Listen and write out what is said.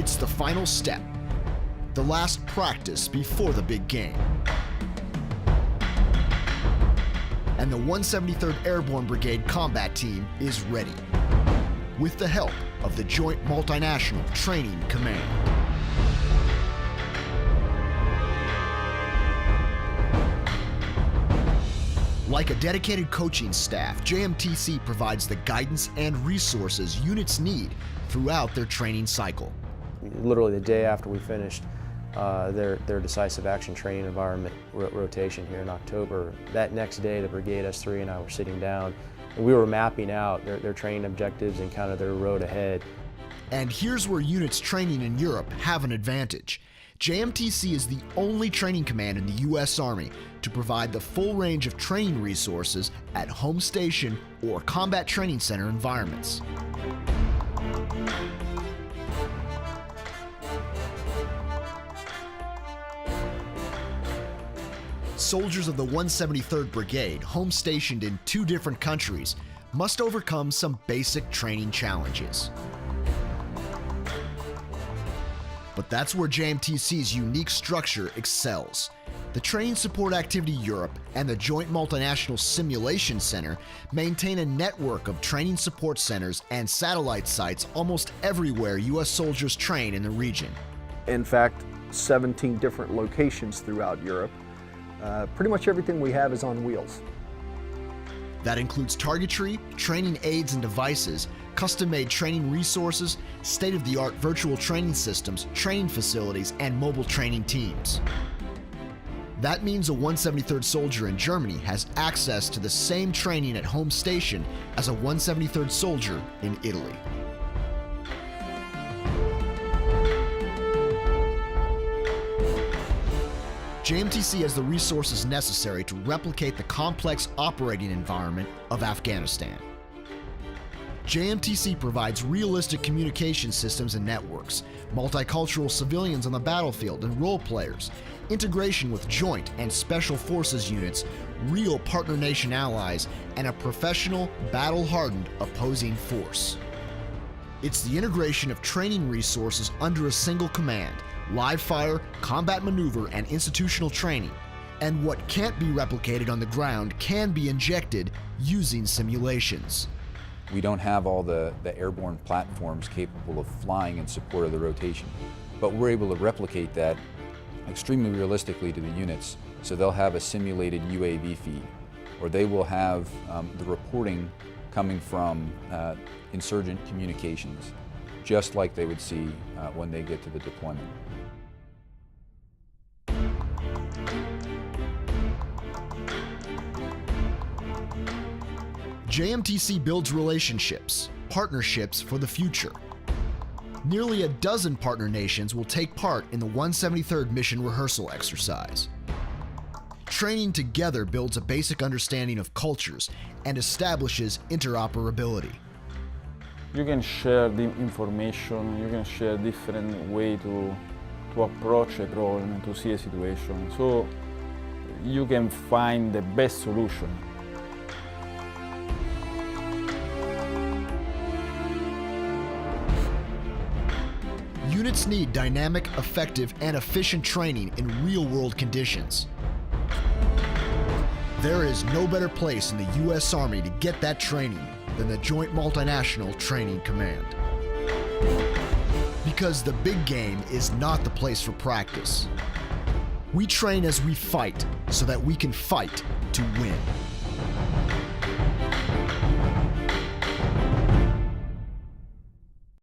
It's the final step, the last practice before the big game. And the 173rd Airborne Brigade Combat Team is ready, with the help of the Joint Multinational Training Command. Like a dedicated coaching staff, JMTC provides the guidance and resources units need throughout their training cycle. Literally the day after we finished their decisive action training environment rotation here in October, that next day the Brigade S3 and I were sitting down and we were mapping out their training objectives and kind of their road ahead. And here's where units training in Europe have an advantage. JMTC is the only training command in the U.S. Army to provide the full range of training resources at home station or combat training center environments. Soldiers of the 173rd Brigade, home stationed in 2 different countries, must overcome some basic training challenges. But that's where JMTC's unique structure excels. The Training Support Activity Europe and the Joint Multinational Simulation Center maintain a network of training support centers and satellite sites almost everywhere U.S. soldiers train in the region. In fact, 17 different locations throughout Europe. Pretty much everything we have is on wheels. That includes targetry, training aids and devices, custom-made training resources, state-of-the-art virtual training systems, training facilities, and mobile training teams. That means a 173rd soldier in Germany has access to the same training at home station as a 173rd soldier in Italy. JMTC has the resources necessary to replicate the complex operating environment of Afghanistan. JMTC provides realistic communication systems and networks, multicultural civilians on the battlefield and role players, integration with joint and special forces units, real partner nation allies, and a professional, battle-hardened opposing force. It's the integration of training resources under a single command, live fire, combat maneuver, and institutional training. And what can't be replicated on the ground can be injected using simulations. We don't have all the airborne platforms capable of flying in support of the rotation, but we're able to replicate that extremely realistically to the units, so they'll have a simulated UAV feed, or they will have the reporting coming from insurgent communications, just like they would see when they get to the deployment. JMTC builds relationships, partnerships for the future. Nearly a dozen partner nations will take part in the 173rd Mission Rehearsal Exercise. Training together builds a basic understanding of cultures and establishes interoperability. You can share the information, you can share different way to approach a problem, to see a situation, so you can find the best solution. Units need dynamic, effective, and efficient training in real-world conditions. There is no better place in the U.S. Army to get that training than the Joint Multinational Training Command. Because the big game is not the place for practice. We train as we fight so that we can fight to win.